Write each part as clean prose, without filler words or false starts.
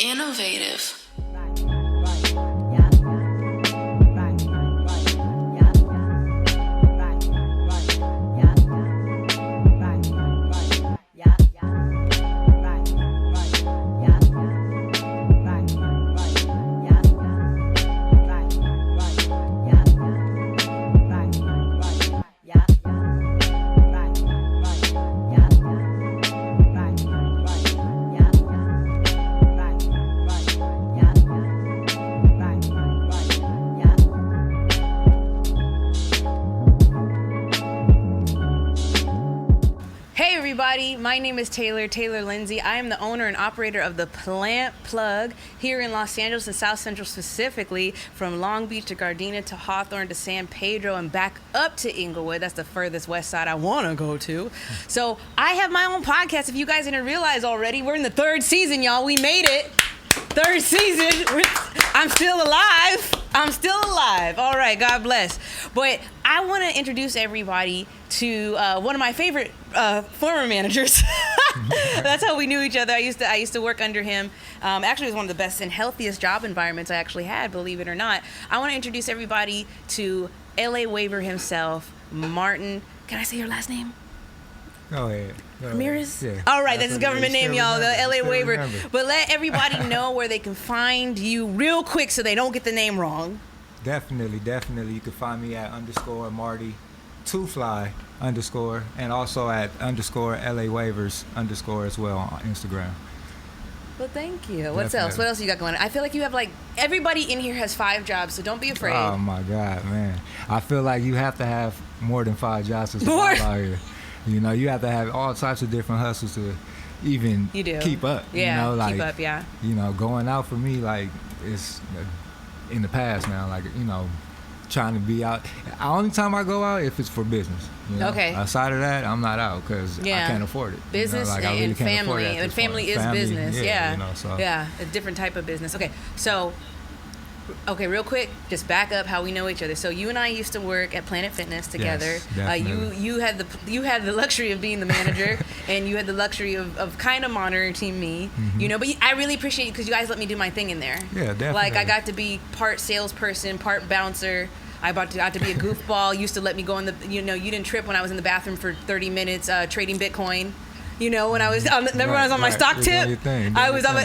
Innovative. My name is Taylor Lindsay. I am the owner and operator of the Plant Plug here in Los Angeles and South Central, specifically from Long Beach to Gardena to Hawthorne to San Pedro and back up to Inglewood. That's the furthest west side I want to go to. So I have my own podcast. If you guys didn't realize already, we're in the third season, y'all. We made it. Third season. I'm still alive. All right, God bless. But I want to introduce everybody to one of my favorite former managers. That's how we knew each other. I used to work under him. Actually, it was one of the best and healthiest job environments I actually had, believe it or not. I want to introduce everybody to LA Waiver himself, Martin. Can I say your last name? Go ahead. Ramirez? Yeah. All right, that's his government name, y'all, the LA Waiver. Remember. But let everybody know where they can find you real quick so they don't get the name wrong. Definitely. You can find me at _Marty 2Fly _ and also at _LA Waivers _ as well on Instagram. Well, thank you. What else you got going on? I feel like you have everybody in here has 5 jobs, so don't be afraid. Oh my God, man. I feel like you have to have more than 5 jobs to survive out here. You know, you have to have all types of different hustles to even keep up. Yeah, you know, keep up, yeah. You know, going out for me, it's in the past now. Trying to be out. The only time I go out if it's for business. You know? Okay. Outside of that, I'm not out because I can't afford it. Business I really and family. And family is business. Yeah. You know, so. Yeah, a different type of business. Okay, so... Okay, real quick, just back up how we know each other. So you and I used to work at Planet Fitness together. Yes, definitely. You had the luxury of being the manager, and you had the luxury of kind of monitoring me. Mm-hmm. You know, but I really appreciate it because you guys let me do my thing in there. Yeah, definitely. I got to be part salesperson, part bouncer. I got to be a goofball. Used to let me go in the. You didn't trip when I was in the bathroom for 30 minutes trading Bitcoin. You know, when I was on, remember when I was on my stock tip? I was on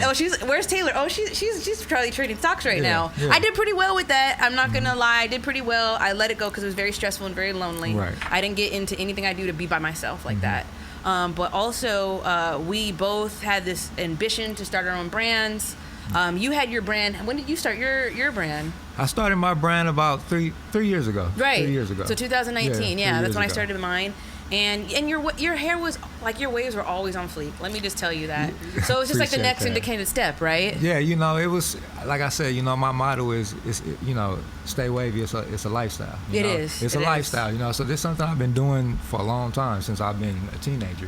where's Taylor? Oh, she's probably trading stocks right now. Yeah. I did pretty well with that. I'm not going to lie. I did pretty well. I let it go because it was very stressful and very lonely. Right. I didn't get into anything I do to be by myself like that. But also, we both had this ambition to start our own brands. You had your brand. When did you start your brand? I started my brand about three years ago. Right. 3 years ago. So 2019. Yeah, that's when I ago. started mine. And your hair was your waves were always on fleek. Let me just tell you that. So it was just like the next indicated step, right? Yeah, it was like I said. My motto is stay wavy. It's a lifestyle. It's a lifestyle. So this is something I've been doing for a long time since I've been a teenager.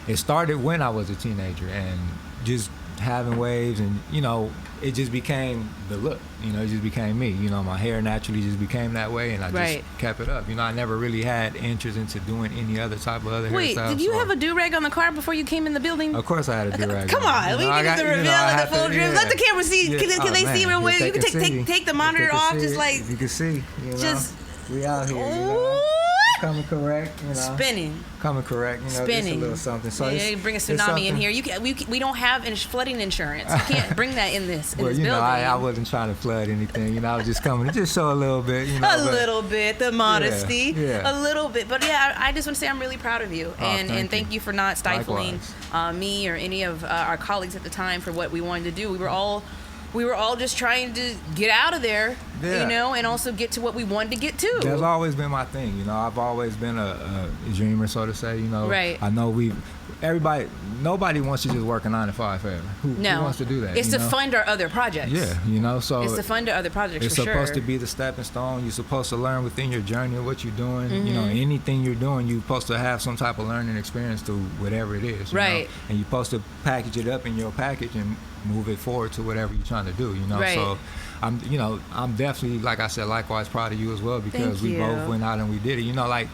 It started when I was a teenager and just having waves and it just became the look. It just became me. My hair naturally just became that way, and I just kept it up. I never really had interest into doing any other type of other hairstyle. Wait, did you have a do-rag on the car before you came in the building? Of course I had a do-rag. Come on, we need to reveal the full dream. Let the camera see. Yeah. Can they see real well? You can take the monitor off, just if you can see. Just we out here. Coming correct, Spinning. Coming correct, Spinning. Just a little something. So you bring a tsunami in here. We don't have flooding insurance. You can't bring that in this building. I wasn't trying to flood anything. I was just coming to just show a little bit. Little bit, the modesty. Yeah. A little bit. But yeah, I just want to say I'm really proud of you. And thank you for not stifling me or any of our colleagues at the time for what we wanted to do. We were all just trying to get out of there, and also get to what we wanted to get to. That's always been my thing, I've always been a dreamer, so to say, Right. I know nobody wants to just work a 9 to 5 forever. Who wants to do that? It's to fund our other projects. Yeah, so it's to fund our other projects. It's for supposed sure. to be the stepping stone. You're supposed to learn within your journey of what you're doing. Anything you're doing, you're supposed to have some type of learning experience to whatever it is. Right. And you're supposed to package it up in your package and move it forward to whatever you're trying to do. Right. So I'm definitely, like I said, likewise proud of you as well because we both went out and we did it.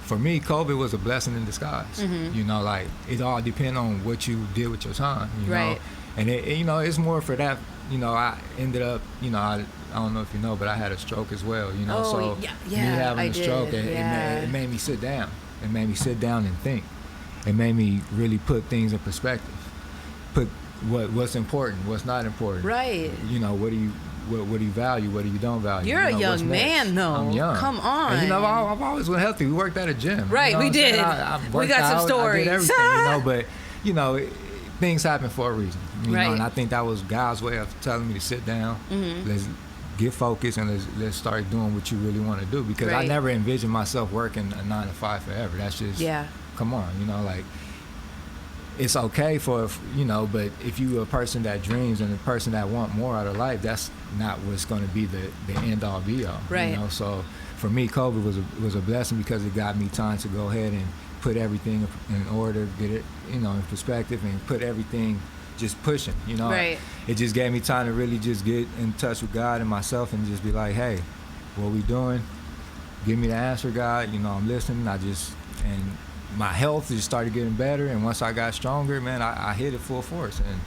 For me, COVID was a blessing in disguise. It all depends on what you did with your time. Right. And it's more for that. I ended up, I don't know if you know, but I had a stroke as well. So me having a stroke, it made me sit down. It made me sit down and think. It made me really put things in perspective. Put what's important, what's not important. Right. What do you value, what do you don't value? You're a young man, though. I'm young. Come on. And, I've always been healthy. We worked at a gym. Right, we did. We got some stories. I did everything, but things happen for a reason. Right. And I think that was God's way of telling me to sit down. Mm-hmm. Let's get focused and let's start doing what you really want to do. Because I never envisioned myself working a 9 to 5 forever. That's just come on, it's okay for, but if you're a person that dreams and a person that want more out of life, that's not what's going to be the end all be all. Right. So for me, COVID was a blessing because it got me time to go ahead and put everything in order, get it, in perspective, and put everything just pushing, Right. It just gave me time to really just get in touch with God and myself and just be like, hey, what we doing? Give me the answer, God. I'm listening. And my health just started getting better, and once I got stronger, man, I hit it full force, and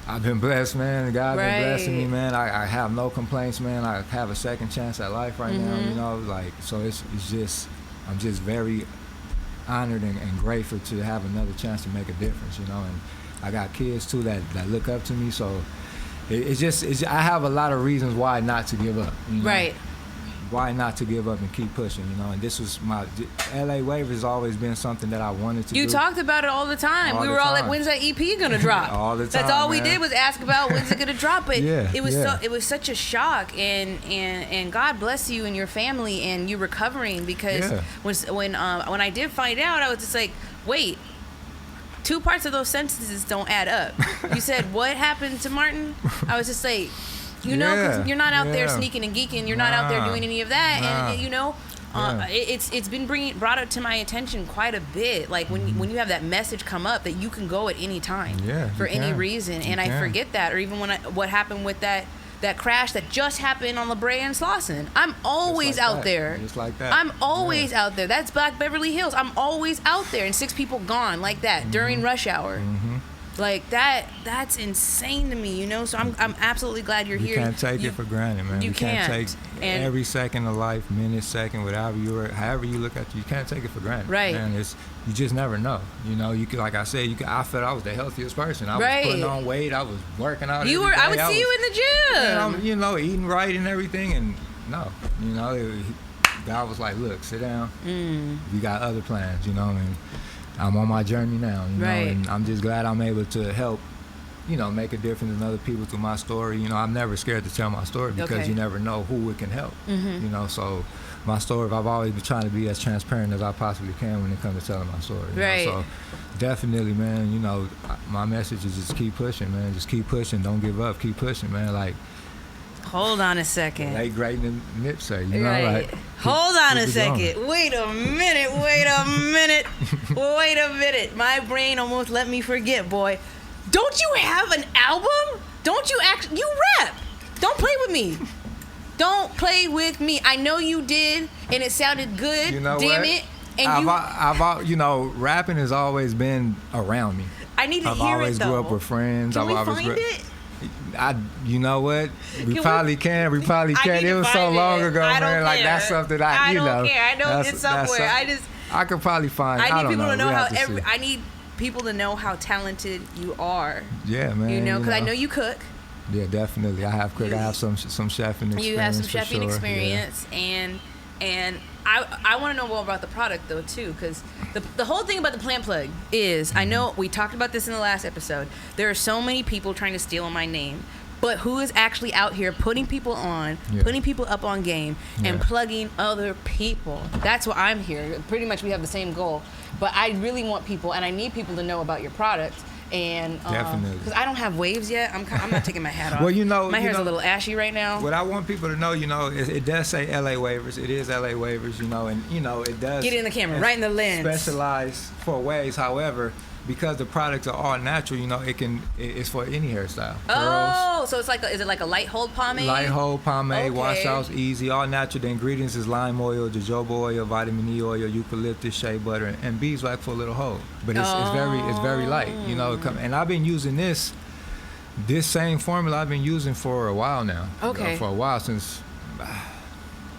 I've been blessed, man. God's been blessing me, man. I have no complaints, man. I have a second chance at life right now, so it's just, I'm just very honored and grateful to have another chance to make a difference, and I got kids too that look up to me, so I have a lot of reasons why not to give up, Right. Why not to give up and keep pushing, and this was my LA Wave has always been something that I wanted to do. You talked about it all the time. We were all like, when's that EP gonna drop? All the time. That's all man. we did was ask about when's it gonna drop. But it was such a shock, and God bless you and your family and you recovering, because when I did find out, I was just like, wait, 2 parts of those sentences don't add up. You said, what happened to Martin? I was just like, because you're not out there sneaking and geeking. You're not out there doing any of that. And, it's been brought up to my attention quite a bit. Like when you have that message come up that you can go at any time for any reason. And I forget that. Or even what happened with that crash that just happened on La Brea and Slauson. I'm always out there. Just like that. I'm always out there. That's Black Beverly Hills. I'm always out there. And 6 people gone like that during rush hour. Mm-hmm. Like that's insane to me, So I'm absolutely glad you're here. You can't take it for granted, man. You can't take every second of life, minute, second, however you look at it, you can't take it for granted. Right. Man, you just never know. You could, like I said, I felt I was the healthiest person. I was putting on weight. I was working out. I would see you in the gym. And eating right and everything, and God was like, look, sit down. We got other plans, and I'm on my journey now, and I'm just glad I'm able to help, make a difference in other people through my story. I'm never scared to tell my story because you never know who it can help. So my story, I've always been trying to be as transparent as I possibly can when it comes to telling my story. Right. So definitely, man, my message is just keep pushing, man. Just keep pushing. Don't give up. Keep pushing, man. Like, hold on a second. Late great Nipsey, right. Hold on a second. Going. Wait a minute. My brain almost let me forget, boy. Don't you have an album? Don't you you rap? Don't play with me. Don't play with me. I know you did, and it sounded good. Damn it. And I've rapping has always been around me. I need to I've hear it, though. always grew up with friends. Can we find it? You know what? We probably can. It was so long ago, man. Like that's something I don't care. I know it's somewhere. I could probably find. I need people to know how I need people to know how talented you are. Yeah, man. Because I know you cook. Yeah, definitely. I have cooked. I have some chefing experience. You have some chefing experience, and I want to know more about the product though too, because the whole thing about the plant plug is, I know we talked about this in the last episode. There are so many people trying to steal my name, but who is actually out here putting people on, putting people up on game, and plugging other people? That's why I'm here. Pretty much we have the same goal, but I really want people, and I need people to know about your product. And definitely, because I don't have waves yet, I'm not taking my hat off. Well, my hair's a little ashy right now. What I want people to know, it does say LA Waivers. It is LA Waivers, and it does get in the camera, right in the lens. Specialized for waves. However, because the products are all natural, it's for any hairstyle. Oh, so it's is it like a light hold pomade? Light hold pomade, okay. Washouts easy, all natural. The ingredients is lime oil, jojoba oil, vitamin E oil, eucalyptus, shea butter, and beeswax for a little hold. But it's very light, And I've been using this This same formula I've been using for a while now. Okay. For a while, since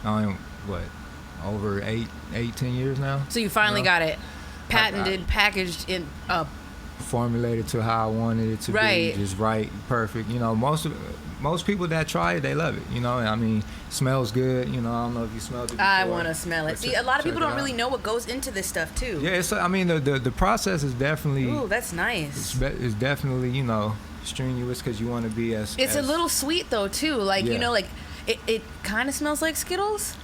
over 10 years now. So you finally got it patented, packaged in formulated to how I wanted it to be, just right, perfect. You know, most people that try it, they love it. You know, I mean, smells good. You know, I don't know if you smelled it before. I want to smell it. See, a lot of people don't really know what goes into this stuff too. Yeah, I mean, the process is definitely. Ooh, that's nice. It's definitely, you know, strenuous because you want to be as. It's a little sweet though too. Like you know, like it kind of smells like Skittles.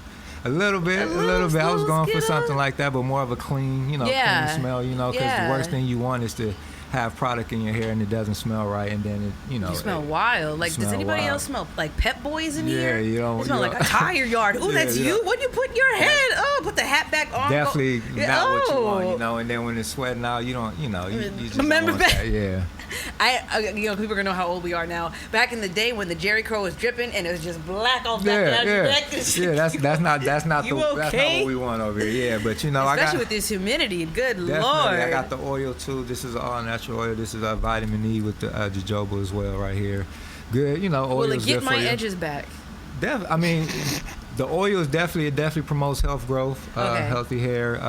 A little bit. I was going for something like that, but more of a clean, you know, clean smell, you know, because the worst thing you want is to have product in your hair and it doesn't smell right, and then it, you know. You smell wild. Like, does anybody else smell like Pep Boys in here? Yeah, you don't. You smell like a tire yard. Ooh, that's you. What do you put in your head? Oh, put the hat back on. Definitely not what you want, you know. And then when it's sweating out, you don't, you know, you just remember don't want that. Yeah. You know, people are gonna know how old we are now. Back in the day when the Jerry curl was dripping and it was just black all down your neck. Yeah, that's not that's not what we want over here. Yeah, but you know, especially with this humidity. Good definitely, Lord. I got the oil too. This is all natural oil. This is vitamin E with the jojoba as well right here. Good, you know, oil. Will it get my edges back? I mean, the oil is definitely promotes health growth, healthy hair.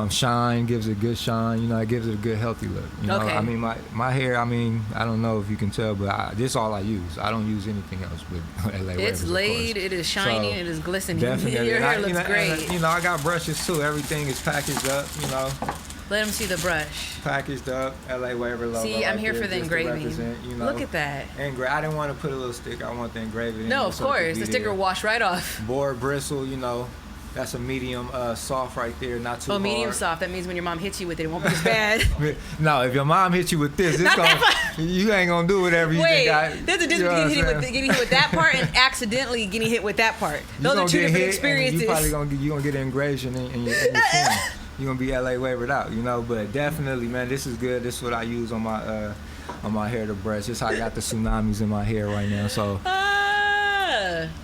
Shine, gives it a good shine, you know, it gives it a good healthy look, you know. I mean, my hair, I mean, I don't know if you can tell, but this is all I use. I don't use anything else with LA It's Wavers, laid, it is shiny, it is glistening. Definitely. Your hair looks great. And, you know, I got brushes too. Everything is packaged up, you know. Let them see the brush. Packaged up, LA Waver logo. See, I'm here for the engraving. You know. Look at that. I didn't want to put a little sticker. I want the engraving. No, of course. The sticker wash right off. Board bristle, you know. That's a medium soft right there, not too hard. Oh, medium soft. That means when your mom hits you with it, it won't be as bad. No, if your mom hits you with this, you ain't going to do whatever you think. There's a difference between getting hit with that part and accidentally getting hit with that part. Those are two different experiences. You're probably going to get an engraving in your skin. You're going to be LA wavered out, you know. But definitely, man, this is good. This is what I use on my hair to brush. This is how I got the tsunamis in my hair right now. So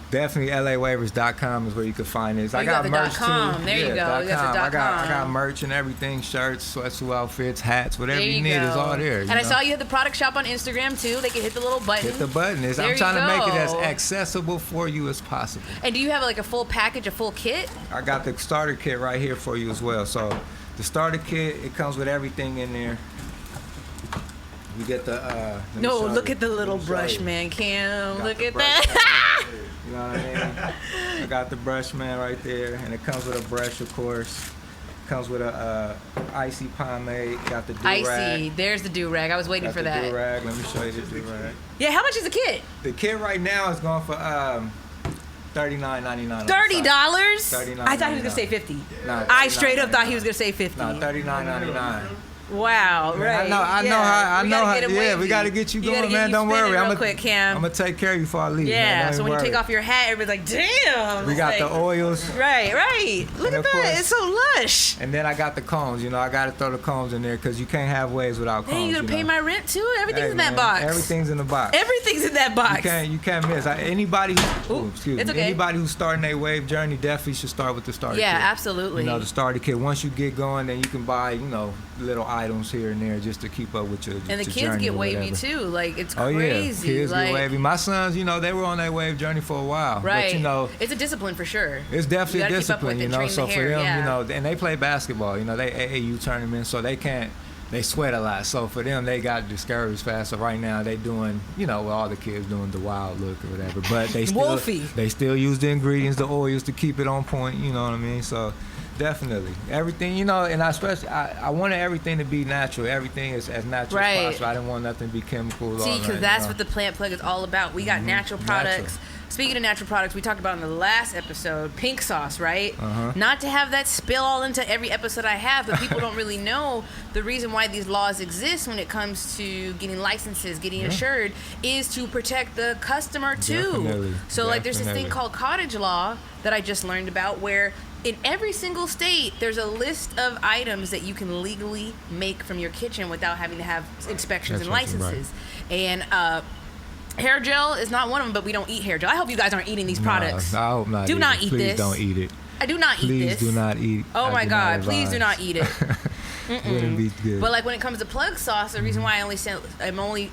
definitely LAWavers.com is where you can find this. I got merch too. There you go. I got merch and everything, shirts, sweatsuit outfits, hats, whatever you need is all there. And I saw you had the product shop on Instagram too. They can hit the little button. Hit the button. I'm trying to make it as accessible for you as possible. And do you have like a full package, a full kit? I got the starter kit right here for you as well. So the starter kit, it comes with everything in there. You get the look at the little brush, man, Cam. Look at that. You know what I mean? I got the brush, man, right there, and it comes with a brush, of course. Comes with a icy pomade. Got the do-rag. Icy. There's the do-rag. I was waiting for that. Do-rag. Let me show you the do-rag. Yeah, how much is the kit? The kit right now is going for $39.99. $30? $39.99. I thought he was gonna say $50. No, I straight up thought he was gonna say $50. No, $39.99. Wow, right. I know how. Yeah, we got to get you going, man. Don't worry. I'm quick, Cam. I'm going to take care of you before I leave. Yeah, so when you take off your hat, everybody's like, damn. We got the oils. Right. Look at that. It's so lush. And then I got the combs. You know, I got to throw the combs in there because you can't have waves without combs. Hey, you going to pay my rent too? Everything's in that box. Everything's in the box. Everything's in that box. You can't miss. Anybody who's starting their wave journey definitely should start with the starter kit. Yeah, absolutely. You know, the starter kit. Once you get going, then you can buy, you know, little items here and there just to keep up with your and the kids get wavy too. Like, it's crazy. Oh yeah, kids get wavy. My sons, you know, they were on their wave journey for a while. Right. But, you know, it's a discipline for sure. It's definitely a discipline, you know. So for them, you know, and they play basketball. You know, they AAU tournaments, so they sweat a lot. So for them, they got discouraged fast. So right now, they doing, you know, all the kids doing the wild look or whatever. But they still use the ingredients, the oils to keep it on point. You know what I mean? So. Definitely. Everything, you know, and I wanted everything to be natural. Everything is as natural as possible. I didn't want nothing to be chemical. See, because that's what the Plant Plug is all about. We got natural products. Speaking of natural products, we talked about in the last episode, pink sauce, right? Not to have that spill all into every episode I have, but people don't really know the reason why these laws exist when it comes to getting licenses, getting insured, is to protect the customer too. So like there's this thing called cottage law that I just learned about where in every single state, there's a list of items that you can legally make from your kitchen without having to have inspections and licenses. Right. And hair gel is not one of them, but we don't eat hair gel. I hope you guys aren't eating these products. I hope not. Do not eat this. Please don't eat it. I do not eat this. Please do not eat. Oh my God! Please do not eat it. wouldn't be good. But like when it comes to plug sauce, the reason why I'm only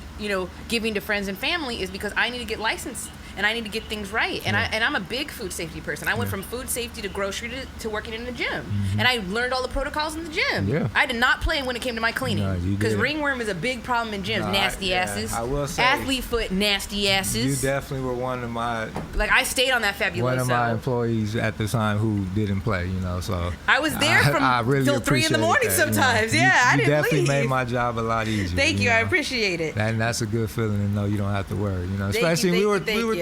giving to friends and family is because I need to get licensed. And I need to get things right. And I'm a big food safety person. I went from food safety to grocery to working in the gym. And I learned all the protocols in the gym. Yeah. I did not play when it came to my cleaning. Because ringworm is a big problem in gyms. Nasty asses. I will say. Athlete foot, nasty asses. You definitely were one of my. Like, I stayed on that Fabuloso. One of my employees at the time who didn't play, so. I was there till 3 in the morning sometimes. Yeah, I didn't leave. You definitely made my job a lot easier. Thank you. I appreciate it. And that's a good feeling to know you don't have to worry, Especially we were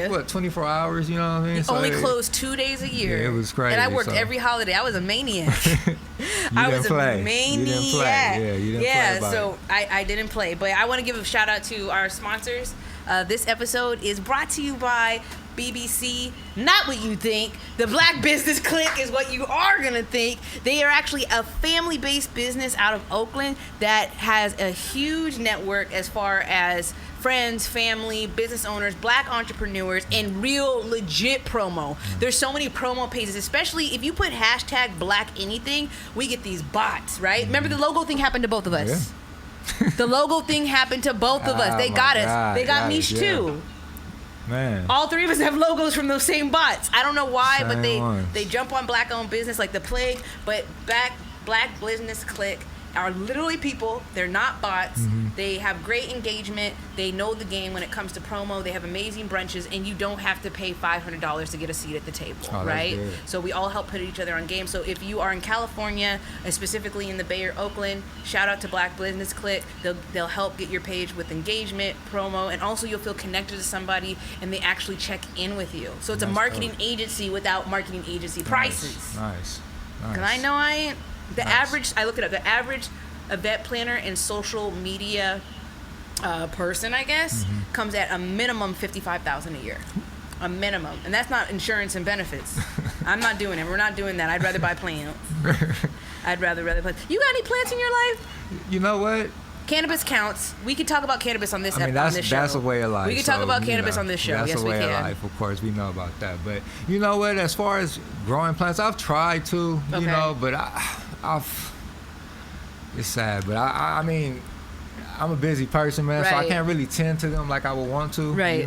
what, 24 hours, you know what I mean? So only closed 2 days a year. Yeah, it was crazy. And I worked every holiday. I was a maniac. I was a maniac. You didn't play. Yeah, you didn't play. So I didn't play. But I want to give a shout out to our sponsors. This episode is brought to you by BBC. Not what you think. The Black Business Clique is what you are going to think. They are actually a family-based business out of Oakland that has a huge network as far as friends, family, business owners, black entrepreneurs, and real legit promo. There's so many promo pages, especially if you put hashtag black anything, we get these bots, right? Remember the logo thing happened to both of us. Yeah. The logo thing happened to both of us. They got us. They got Mish too. Man. All three of us have logos from those same bots. I don't know why, but they jump on black-owned business like the plague. But Black Business Clique are literally people. They're not bots. They have great engagement. They know the game when it comes to promo. They have amazing brunches, and you don't have to pay $500 to get a seat at the table, right? So we all help put each other on game. So if you are in California, specifically in the Bay or Oakland, shout out to Black Business Clique. They'll help get your page with engagement, promo, and also you'll feel connected to somebody, and they actually check in with you. So it's a marketing agency without marketing agency prices. Nice. Because I know I ain't. Average, I looked it up, the average event planner and social media person, I guess, comes at a minimum $55,000 a year. A minimum. And that's not insurance and benefits. I'm not doing it. We're not doing that. I'd rather buy plants. I'd rather plants. You got any plants in your life? You know what? Cannabis counts. We could talk about cannabis on this show. That's a way of life. We could talk about cannabis on this show. That's yes, a way we can. of life, of course. We know about that. But you know what? As far as growing plants, I've tried to, but it's sad. But I mean, I'm a busy person, man, so I can't really tend to them like I would want to. Right.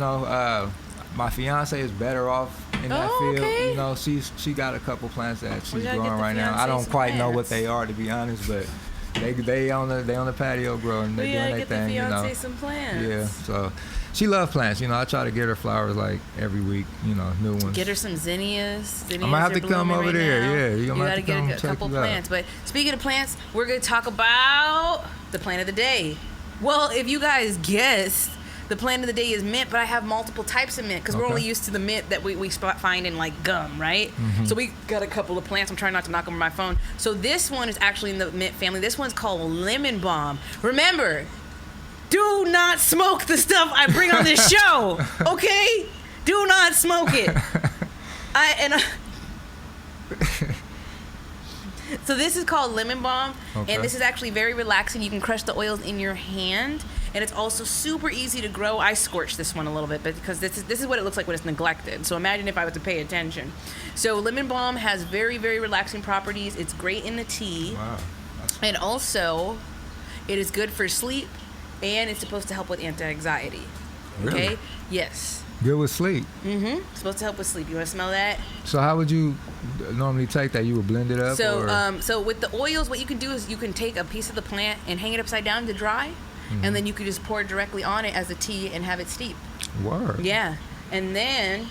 My fiance is better off in that field. Okay. She got a couple plants that she's growing right now. I don't quite know what they are, to be honest, but they on the patio growing. They're doing their thing. Get the fiance some plants. Yeah. So she loves plants. I try to get her flowers like every week. New ones. Get her some zinnias. I'm gonna have to come over there. Yeah, you gotta get a couple plants. But speaking of plants, we're gonna talk about the plant of the day. Well, if you guys guessed, the plant of the day is mint, but I have multiple types of mint because we're only used to the mint that we find in like gum, right? So we got a couple of plants. I'm trying not to knock over my phone. So this one is actually in the mint family. This one's called lemon balm. Remember, do not smoke the stuff I bring on this show, okay? Do not smoke it. So this is called lemon balm, and this is actually very relaxing. You can crush the oils in your hand, and it's also super easy to grow. I scorched this one a little bit because this is what it looks like when it's neglected. So imagine if I was to pay attention. So lemon balm has very, very relaxing properties. It's great in the tea. Wow. And also, it is good for sleep, and it's supposed to help with anti-anxiety. Really? Okay? Yes. Good with sleep. It's supposed to help with sleep. You want to smell that? So how would you normally take that? You would blend it up? So with the oils, what you can do is you can take a piece of the plant and hang it upside down to dry, and then you could just pour it directly on it as a tea and have it steep. Word. Yeah. And then,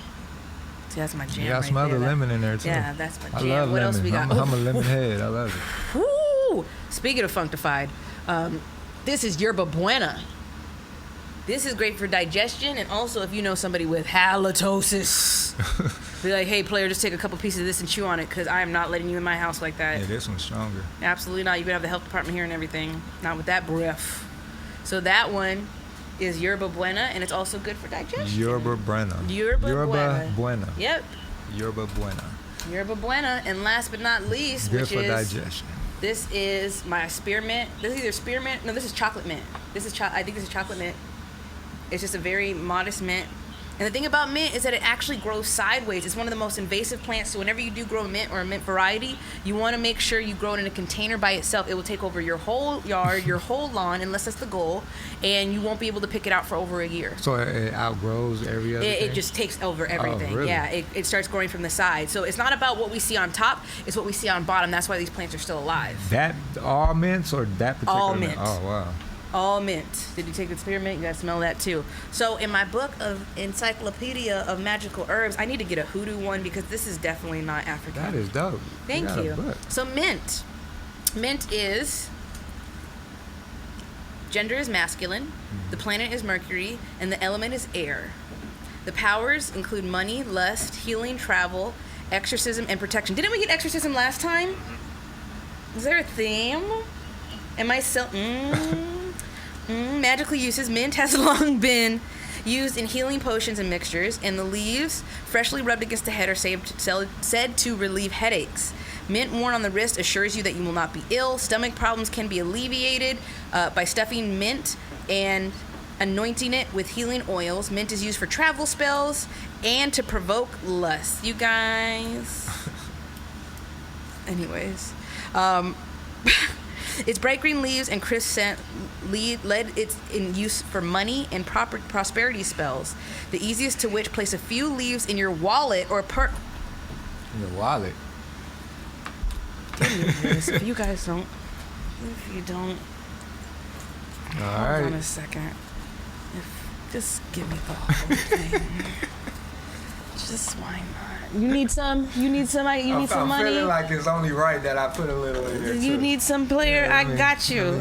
see, that's my jam. Yeah, I smell the lemon in there too. Yeah, that's my jam. I love what lemon. else we got? I'm a lemon head. I love it. Woo! Speaking of functified, this is yerba buena. This is great for digestion, and also if you know somebody with halitosis, be like, hey, player, just take a couple pieces of this and chew on it, because I am not letting you in my house like that. Yeah, this one's stronger. Absolutely not. You can have the health department here and everything. Not with that breath. So that one is yerba buena, and it's also good for digestion. Yerba buena. Yerba buena. Yep. Yerba buena. Yerba buena, and last but not least, good which for is digestion. This is my spearmint. This is either spearmint. No, this is chocolate mint. I think this is chocolate mint. It's just a very modest mint, And the thing about mint is that it actually grows sideways. It's one of the most invasive plants. So whenever you do grow a mint or a mint variety, you want to make sure you grow it in a container by itself. It will take over your whole yard, your whole lawn, unless that's the goal, and you won't be able to pick it out for over a year. So it outgrows every other thing? It just takes over everything. Oh, really? Yeah, it starts growing from the side. So it's not about what we see on top, it's what we see on bottom. That's why these plants are still alive. That all mints or that particular all mint? Oh, wow. All mint. Did you take the spearmint? You gotta smell that too. So in my book of Encyclopedia of Magical Herbs, I need to get a hoodoo one because this is definitely not African. That is dope. Thank you. So mint. Mint is, gender is masculine, the planet is Mercury, and the element is air. The powers include money, lust, healing, travel, exorcism, and protection. Didn't we get exorcism last time? Is there a theme? Am I so... Magically uses. Mint has long been used in healing potions and mixtures, and the leaves, freshly rubbed against the head, are said to relieve headaches. Mint worn on the wrist assures you that you will not be ill. Stomach problems can be alleviated by stuffing mint and anointing it with healing oils. Mint is used for travel spells and to provoke lust. You guys. Anyways. Its bright green leaves and crisp scent led it in use for money and prosperity spells, the easiest to which place a few leaves in your wallet or In your wallet? If you guys don't. If you don't. Hold on a second. Just give me the whole thing. Just why not? You need some? You need some money? I'm feeling like it's only right that I put a little in there. You need some player? Yeah, I got you.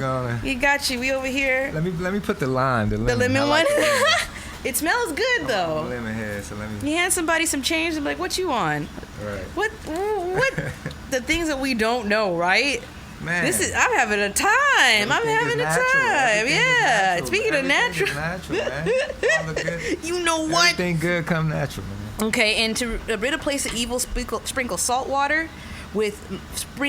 You got you. We over here. Let me put the lime, the lemon one. It smells good though. Lemon head, so let me. You hand somebody some change and be like, "What you on?" Right. What? The things that we don't know, right? Man, I'm having a time. I'm having a time. Yeah. Speaking of natural. Natural, man. All the good, you know what? Everything good come natural, man. Okay, and to rid a place of evil, sprinkle salt water with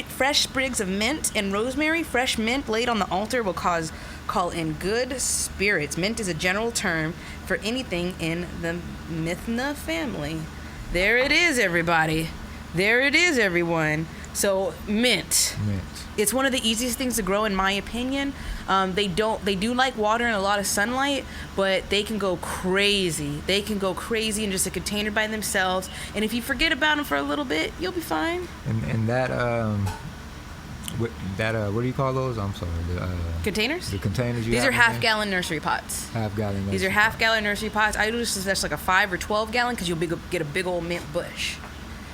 fresh sprigs of mint and rosemary. Fresh mint laid on the altar will call in good spirits. Mint is a general term for anything in the Mithna family. There it is, everybody. There it is, everyone. So mint. It's one of the easiest things to grow, in my opinion. They do like water and a lot of sunlight, but they can go crazy. They can go crazy in just a container by themselves. And if you forget about them for a little bit, you'll be fine. And that what do you call those? I'm sorry. Containers? The containers you These have are half-gallon nursery pots. Half-gallon. These are half-gallon nursery pots. I do suggest like a 5 or 12-gallon because you'll get a big old mint bush.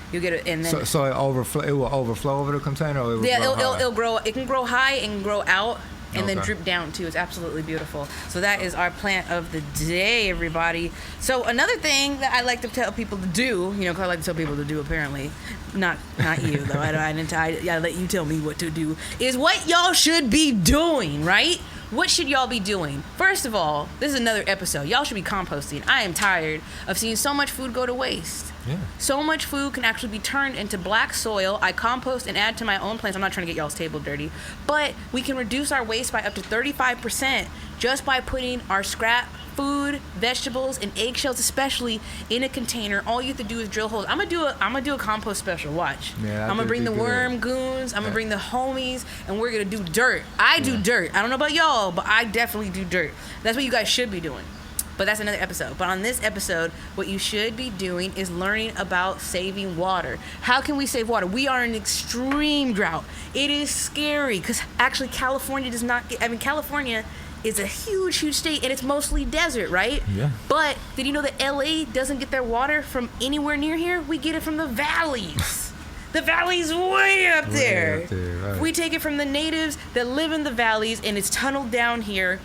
You get it, and then so it will overflow over the container. Or it'll grow. It can grow high and grow out, and then drip down too. It's absolutely beautiful. So that is our plant of the day, everybody. So another thing that I like to tell people to do, because I like to tell people to do, apparently, not you though. I let you tell me what to do. Is what y'all should be doing, right? What should y'all be doing? First of all, this is another episode. Y'all should be composting. I am tired of seeing so much food go to waste. Yeah. So much food can actually be turned into black soil. I compost and add to my own plants. I'm not trying to get y'all's table dirty, but we can reduce our waste by up to 35% just by putting our scrap food, vegetables, and eggshells especially in a container. All you have to do is drill holes. I'm gonna do a compost special. Watch. Yeah, I'm gonna bring the worm goons. I'm gonna bring the homies, and we're gonna do dirt. I do dirt. I don't know about y'all, but I definitely do dirt. That's what you guys should be doing. But that's another episode. But on this episode, what you should be doing is learning about saving water. How can we save water? We are in extreme drought. It is scary because actually California does not get, California is a huge, huge state and it's mostly desert, right? Yeah. But did you know that LA doesn't get their water from anywhere near here? We get it from the valleys. The valley's way up there. Right. We take it from the natives that live in the valleys and it's tunneled down here.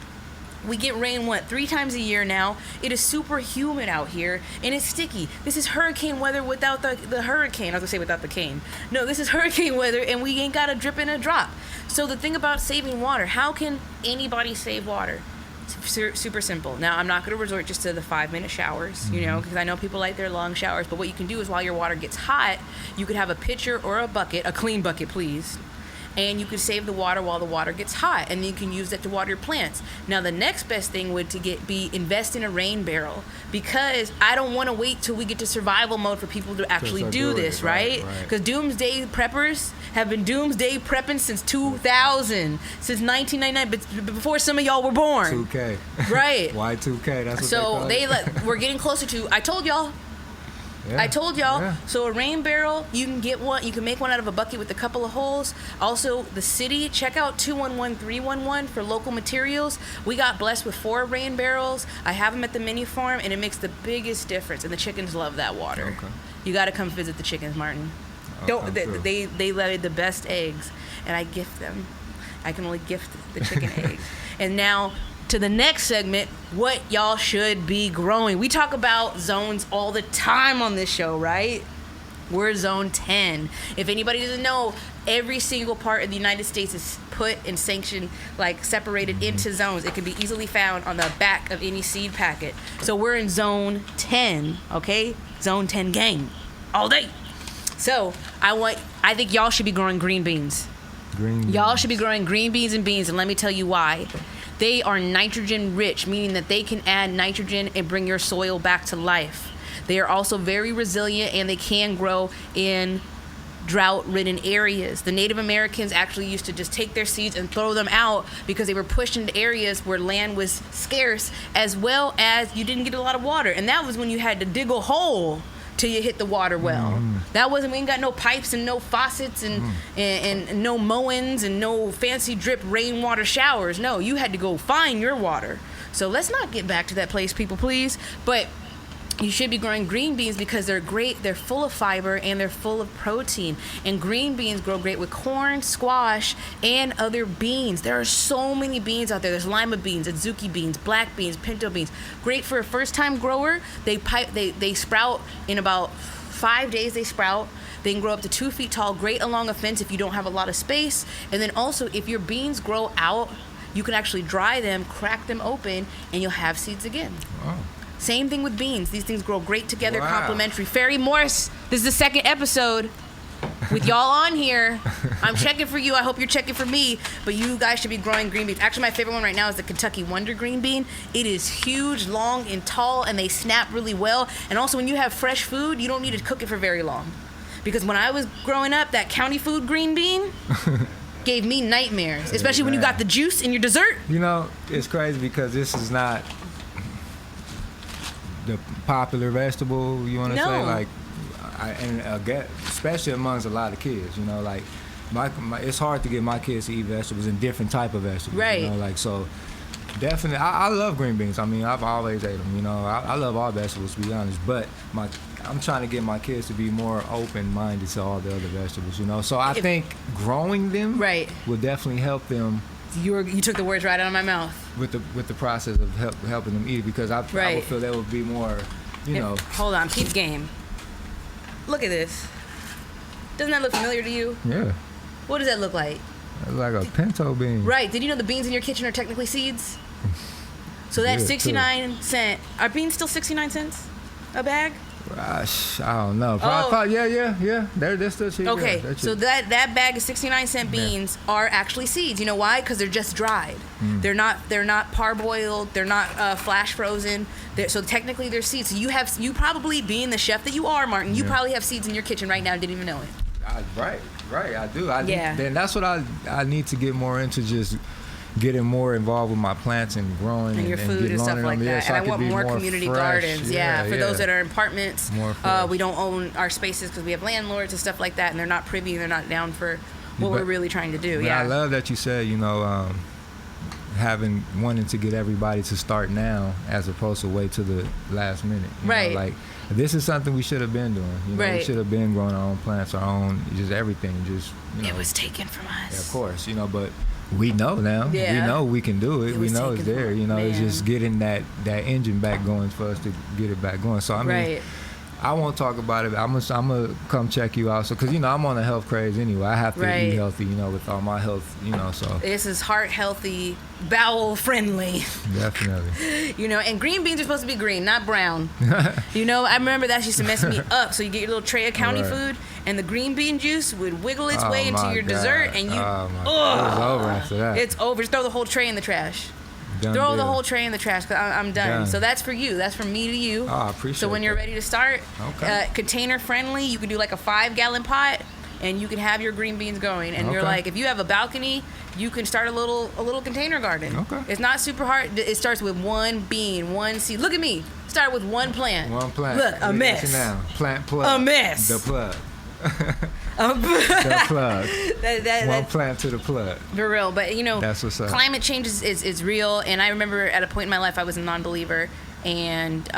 We get rain, 3 times a year now. It is super humid out here, and it's sticky. This is hurricane weather without the hurricane. I was going to say without the cane. No, this is hurricane weather, and we ain't got a drip and a drop. So the thing about saving water, how can anybody save water? It's super simple. Now, I'm not going to resort just to the 5-minute showers, because I know people like their long showers, but what you can do is while your water gets hot, you could have a pitcher or a bucket, a clean bucket, please, and you can save the water while the water gets hot, and then you can use that to water your plants. Now the next best thing would be invest in a rain barrel, because I don't want to wait till we get to survival mode for people to actually do this, right? Because doomsday preppers have been doomsday prepping since 2000, since 1999, but before some of y'all were born. 2K. Right. Y2K, that's what so they call it. We're getting closer to, I told y'all. Yeah. I told y'all. Yeah. So a rain barrel, you can get one. You can make one out of a bucket with a couple of holes. Also, the city, check out 211-311 for local materials. We got blessed with 4 rain barrels. I have them at the mini farm, and it makes the biggest difference. And the chickens love that water. Okay. You got to come visit the chickens, Martin. They lay the best eggs, and I gift them. I can only gift the chicken eggs. And now, to the next segment, what y'all should be growing. We talk about zones all the time on this show, right? We're zone 10. If anybody doesn't know, every single part of the United States is put and sanctioned, like separated into zones. It can be easily found on the back of any seed packet. So we're in zone 10, okay? Zone 10 gang, all day. So I think y'all should be growing green beans. Y'all should be growing green beans, and let me tell you why. They are nitrogen rich, meaning that they can add nitrogen and bring your soil back to life. They are also very resilient, and they can grow in drought-ridden areas. The Native Americans actually used to just take their seeds and throw them out because they were pushed into areas where land was scarce, as well as you didn't get a lot of water. And that was when you had to dig a hole till you hit the water well. That wasn't, we ain't got no pipes and no faucets and no mowings and no fancy drip rainwater showers. No, you had to go find your water. So let's not get back to that place, people, please. But you should be growing green beans because they're great. They're full of fiber and they're full of protein. And green beans grow great with corn, squash, and other beans. There are so many beans out there. There's lima beans, adzuki beans, black beans, pinto beans. Great for a first-time grower. They sprout in about 5 days. They sprout. They can grow up to 2 feet tall. Great along a fence if you don't have a lot of space. And then also, if your beans grow out, you can actually dry them, crack them open, and you'll have seeds again. Wow. Same thing with beans. These things grow great together, complementary. Ferry Morse, this is the second episode with y'all on here. I'm checking for you. I hope you're checking for me. But you guys should be growing green beans. Actually, my favorite one right now is the Kentucky Wonder green bean. It is huge, long, and tall, and they snap really well. And also, when you have fresh food, you don't need to cook it for very long. Because when I was growing up, that county food green bean gave me nightmares, especially when you got the juice in your dessert. You know, it's crazy because this is not the popular vegetable, you want to say, like, especially amongst a lot of kids, you know, like, it's hard to get my kids to eat vegetables and different type of vegetables, right? You know, like, so definitely, I love green beans. I mean, I've always ate them, you know. I love all vegetables, to be honest, but I'm trying to get my kids to be more open-minded to all the other vegetables, you know. So I think growing them will definitely help them. You took the words right out of my mouth. With the process of helping them eat, because I would feel that would be more, you know. Hold on, peep game. Look at this. Doesn't that look familiar to you? Yeah. What does that look like? It's like a pinto bean. Right. Did you know the beans in your kitchen are technically seeds? So that's 69 cents. Are beans still 69 cents a bag? I don't know. Yeah. They're still cheap. Okay, yeah, so that bag of 69-cent beans are actually seeds. You know why? Because they're just dried. They're not parboiled. They're not flash frozen. So technically they're seeds. So you probably, being the chef that you are, Martin, you probably have seeds in your kitchen right now and didn't even know it. Right. I do. Then that's what I need to get more into, just getting more involved with my plants and growing and your food and stuff like that. Yeah, so and I want more community gardens. For those that are in apartments, we don't own our spaces because we have landlords and stuff like that, and they're not privy, they're not down for what we're really trying to do. Yeah, I love that you said, you know, wanting to get everybody to start now as opposed to wait to the last minute. You know, like, this is something we should have been doing. You know, we should have been growing our own plants, our own, just everything. Just, you know, it was taken from us. Yeah, of course, you know, but we know now. Yeah. We know we can do it. We know it's there. You know, it's just getting that engine back going for us to get it back going. So I mean, I won't talk about it. I'm gonna come check you out. So, because, you know, I'm on a health craze anyway. I have to eat healthy, you know, with all my health, you know. So this is heart healthy, bowel friendly. Definitely. You know, and green beans are supposed to be green, not brown. You know, I remember that used to mess me up. So you get your little tray of county food, and the green bean juice would wiggle its way into your dessert, and you, it was over after that. It's over. Just throw the whole tray in the trash. Throw the whole tray in the trash, because I'm done. So that's for you. That's from me to you. Oh, I appreciate So when you're ready to start, container friendly, you can do like a 5-gallon pot, and you can have your green beans going. And you're like, if you have a balcony, you can start a little container garden. Okay. It's not super hard. It starts with 1 bean, 1 seed. Look at me. Start with 1 plant. 1 plant. Look, a mess. Now. Plant plug. A mess. The plug. The plug. 1 plant to the plug. For real. But, that's what's up. Climate change is real. And I remember at a point in my life, I was a non-believer. And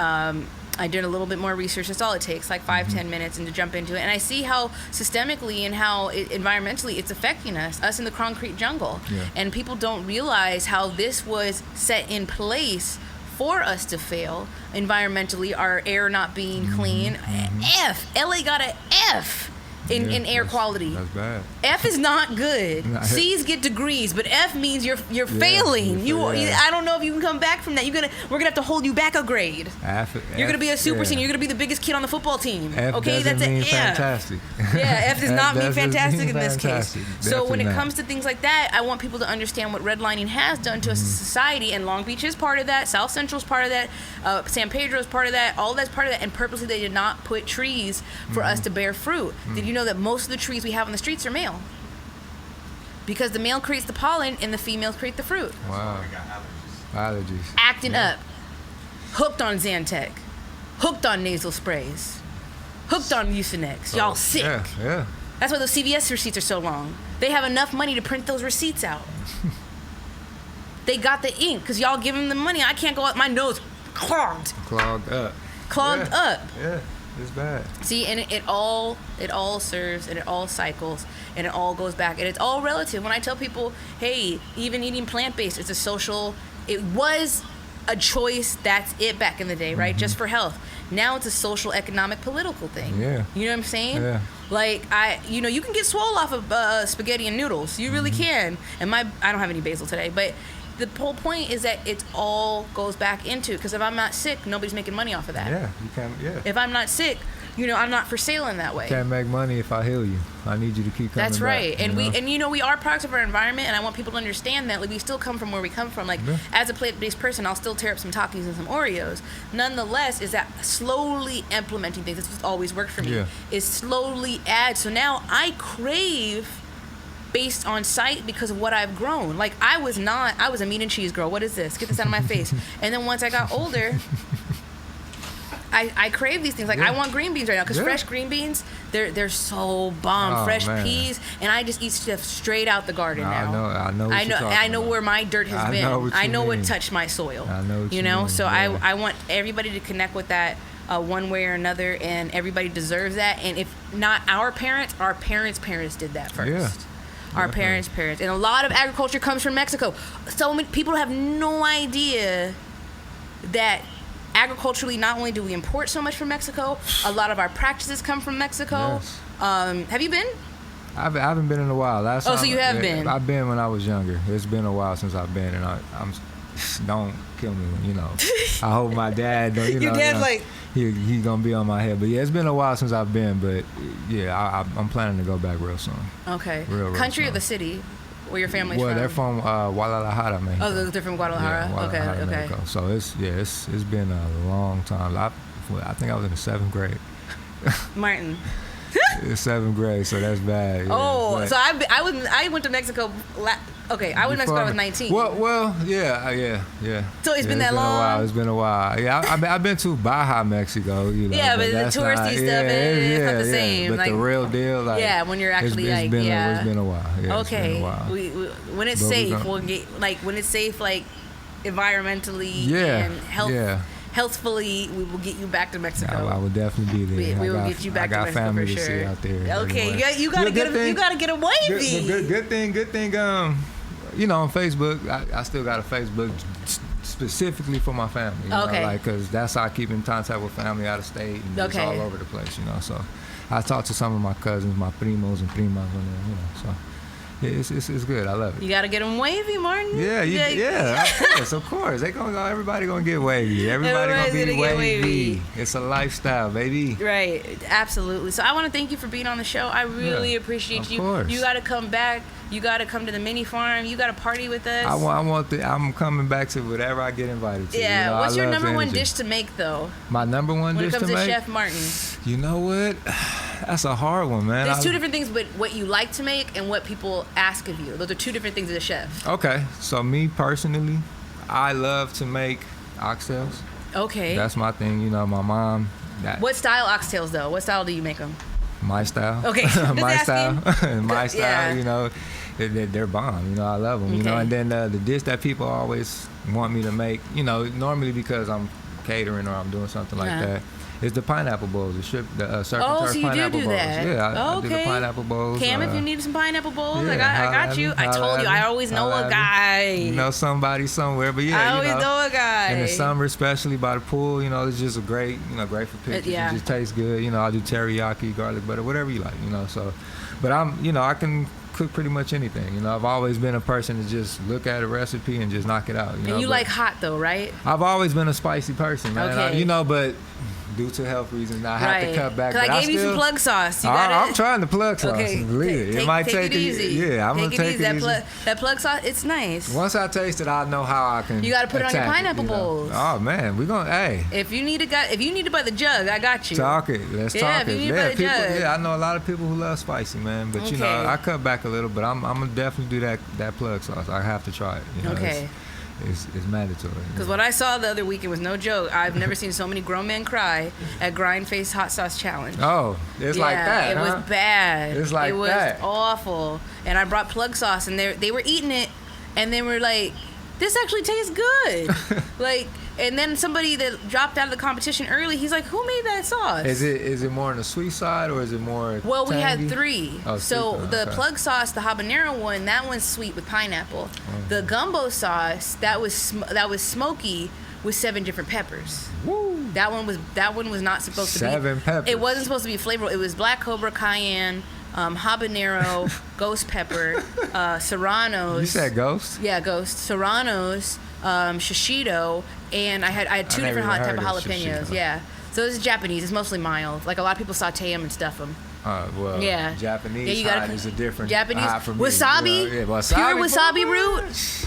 I did a little bit more research. That's all it takes, like 5-10 minutes, and to jump into it. And I see how systemically and how environmentally it's affecting us in the concrete jungle. Yeah. And people don't realize how this was set in place for us to fail environmentally, our air not being clean. LA got an F in air quality. That's bad. F is not good. C's get degrees, but F means you're failing. I don't know if you can come back from that. We're gonna have to hold you back a grade. You're gonna be a super senior. You're gonna be the biggest kid on the football team. F okay, that's an F. Fantastic. Yeah, F does not mean fantastic in this case. So when it comes to things like that, I want people to understand what redlining has done to us as a society. And Long Beach is part of that. South Central is part of that. San Pedro is part of that. All that's part of that. And purposely, they did not put trees for us to bear fruit. Did you know that most of the trees we have on the streets are male? Because the male creates the pollen and the females create the fruit. Wow. Allergies. Acting up. Hooked on Zantac. Hooked on nasal sprays. Hooked on Mucinex. Y'all sick. Yeah. That's why those CVS receipts are so long. They have enough money to print those receipts out. They got the ink because y'all give them the money. I can't go out. My nose clogged. Clogged up. Yeah. It's bad. See, and it all serves, and it all cycles, and it all goes back, and it's all relative. When I tell people, hey, even eating plant-based, it was a choice, that's it back in the day, right? Just for health. Now it's a social, economic, political thing. Yeah. You know what I'm saying? Yeah. Like, you can get swole off of spaghetti and noodles. You really can. And I don't have any basil today, but the whole point is that it all goes back into, because if I'm not sick, nobody's making money off of that. Yeah, you can. Yeah. If I'm not sick, I'm not for sale in that way. Can't make money if I heal you. I need you to keep coming. That's right. Back, we are products of our environment, and I want people to understand that. Like, we still come from where we come from. Like, as a plant-based person, I'll still tear up some Takis and some Oreos. Nonetheless, is that slowly implementing things. That's what's always worked for me. Yeah. Is slowly add. So now I crave based on sight because of what I've grown. Like, I was a meat and cheese girl. What is this? Get this out of my face. And then once I got older, I crave these things. Like, I want green beans right now because fresh green beans, they're so bomb. Fresh peas, and I just eat stuff straight out the garden now. I know where my dirt has been. I know what touched my soil. I know what you mean. So yeah. I want everybody to connect with that one way or another, and everybody deserves that. And if not our parents did that first. Yeah. Our parents. And a lot of agriculture comes from Mexico. So many people have no idea that agriculturally, not only do we import so much from Mexico, a lot of our practices come from Mexico. Yes. Have you been? I haven't been in a while. So you have been? I've been when I was younger. It's been a while since I've been, and I'm don't kill me, I hope my dad don't, Your dad's like... He's going to be on my head. But, yeah, it's been a while since I've been. But, yeah, I'm planning to go back real soon. Okay. Real Country soon. Or the city where your family's from? Well, they're from Guadalajara, Mexico. Oh, they're from Guadalajara? Yeah, Guadalajara, okay. Mexico. So, it's been a long time. I think I was in the 7th grade. Martin. It's 7th grade, so that's bad. Yeah. So I went to Mexico... I went to Mexico when I was 19. Well, yeah. So it's been that long? It's been a while. Yeah, I've been to Baja, Mexico. Yeah, but the touristy stuff is not the same. But the real deal, when you're actually it's been a while. Yeah, okay. It's been a while. When it's safe, we'll get when it's safe, environmentally and healthfully, we will get you back to Mexico. I will definitely be there. We will get you back to Mexico for sure. To see out there. Okay, you gotta get a wavy. Good thing. On Facebook, I still got a Facebook specifically for my family. Because that's how I keep in contact with family out of state and it's all over the place. So I talk to some of my cousins, my primos and primas on there. So It's good. I love it. You gotta get them wavy, Martin. Yeah. Of course. Everybody gonna get wavy. Everybody's gonna be wavy. It's a lifestyle, baby. Right. Absolutely. So I want to thank you for being on the show. I really appreciate you. Of course. You gotta come back. You gotta come to the mini farm. You gotta party with us. I'm coming back to whatever I get invited to. Yeah. What's your number one dish to make, though? My number one dish to make? When it comes to Chef Martin. You know what? That's a hard one, man. There's two different things, but what you like to make and what people ask of you. Those are two different things as a chef. Okay. So me personally, I love to make oxtails. Okay. That's my thing. You know, my mom. What style oxtails, though? What style do you make them? My style. Okay. My style. My style. Yeah. You know, they're bomb. You know, I love them. Okay. You know, and then the dish that people always want me to make. You know, normally because I'm catering or I'm doing something like that. It's the pineapple bowls, the surf and turf so you pineapple do bowls. that. Yeah, I do the pineapple bowls. Cam, if you need some pineapple bowls, yeah, I got you. I told you, I always know a guy. You know somebody somewhere, but yeah, I always know a guy. In the summer, especially by the pool, you know, it's just great for pictures. It just tastes good. You know, I'll do teriyaki, garlic butter, whatever you like. You know, so, but I can cook pretty much anything. You know, I've always been a person to just look at a recipe and just knock it out. And you like hot though, right? I've always been a spicy person, man. Okay. But due to health reasons, I have to cut back. Because I gave you some plug sauce. I'm trying to plug sauce. Okay. It might take it easy. Yeah, I'm going to take it easy. That plug sauce, it's nice. Once I taste it, I know how I can. You got to put it on your pineapple bowls. Oh, man. We're going to, hey. If you need it by the jug, I got you. Talk it. Let's talk it. If you need it by the jug. Yeah, I know a lot of people who love spicy, man. But, you know, I cut back a little, but I'm going to definitely do that plug sauce. I have to try it. You know, okay. It's mandatory. Because what I saw the other weekend was no joke. I've never seen so many grown men cry at Grind Face Hot Sauce Challenge. Oh, it's like that. It was bad. It's like that. It was awful. And I brought plug sauce, and they were eating it, and they were like, "This actually tastes good." And then somebody that dropped out of the competition early, he's like, "Who made that sauce?" Is it more on the sweet side or is it more Well, tangy? we had three. Oh, so the plug sauce, the habanero one, that one's sweet with pineapple. The gumbo sauce, that was smoky with 7 different peppers. Woo. That one was not supposed to be 7 peppers. It wasn't supposed to be flavorful. It was black cobra, cayenne, habanero, ghost pepper, serranos. You said ghost? Yeah, ghost. Serranos, shishito, and I had 2 different type of jalapenos. Yeah. So this is Japanese. It's mostly mild. Like a lot of people saute them and stuff them. Well, yeah. Japanese hot is a different Japanese hot for me. Wasabi, wasabi, pure wasabi root,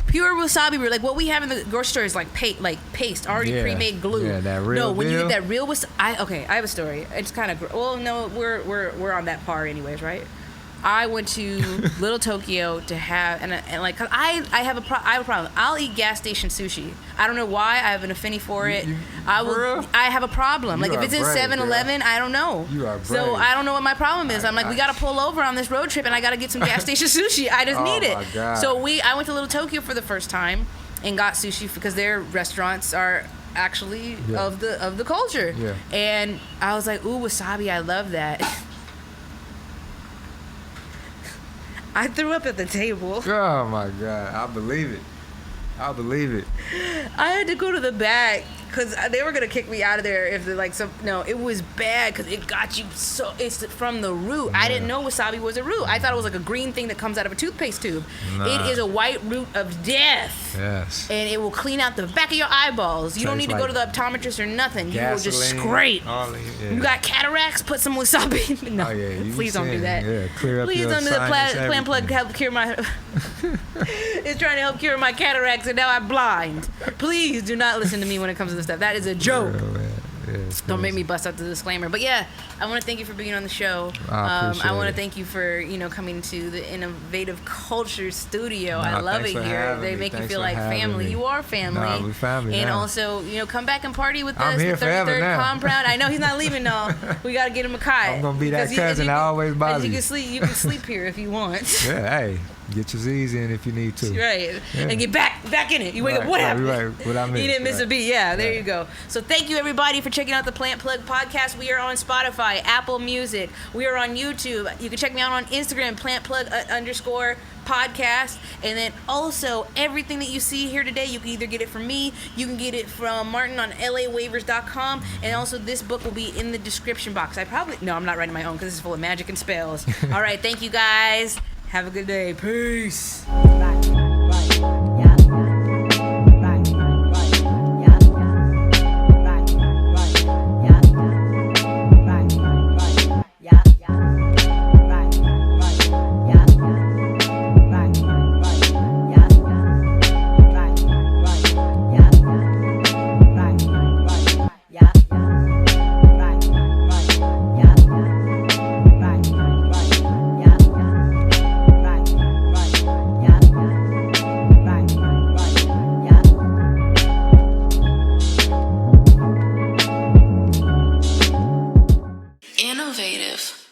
pure wasabi root. Like what we have in the grocery store is like paste, already pre-made glue. Yeah, that real. No, when you get that real wasabi, I have a story. It's kind of we're on that par anyways, right? I went to Little Tokyo to have and like cause I have a problem. I'll eat gas station sushi. I don't know why. I have an affinity for it. I have a problem. Like if it's in 7-Eleven, I don't know. You are brave. So I don't know what my problem is. I'm like, we got to pull over on this road trip and I got to get some gas station sushi. I just need it. My God. So I went to Little Tokyo for the first time and got sushi because their restaurants are actually of the culture. Yeah. And I was like, ooh, wasabi, I love that. I threw up at the table. Oh my God, I believe it. I had to go to the back because they were gonna kick me out of there if they're like it was bad because it got you so. It's from the root. Yeah. I didn't know wasabi was a root. I thought it was like a green thing that comes out of a toothpaste tube. Nah. It is a white root of death. Yes. And it will clean out the back of your eyeballs. You don't need to go to the optometrist or nothing. Gasoline, you will just scrape. You got cataracts? Put some wasabi. No, please don't do that. Yeah, clear up please your don't do that. Plant Plug help cure my. It's trying to help cure my cataracts, and now I'm blind. Please do not listen to me when it comes to this stuff. That is a joke. Don't make me bust out the disclaimer. But yeah, I want to thank you for being on the show. I want to thank you for coming to the Innovative Culture Studio. I love it here. They make you feel like family. You are family. No, we're family. And now. Also, come back and party with us. I'm here the 33rd compound. I know he's not leaving though. We gotta get him a kite. I'm gonna be that cousin that always bothers you. You can sleep here if you want. Yeah, hey. Get your Z's in if you need to. Right. Yeah. And get back in it. You wake up, what happened? Right. What I missed. You didn't miss a beat. Yeah, there you go. So thank you, everybody, for checking out the Plant Plug podcast. We are on Spotify, Apple Music. We are on YouTube. You can check me out on Instagram, plantplug_podcast. And then also, everything that you see here today, you can either get it from me, you can get it from Martin on lawaivers.com. And also, this book will be in the description box. I'm not writing my own because this is full of magic and spells. All right. Thank you, guys. Have a good day. Peace. Innovative.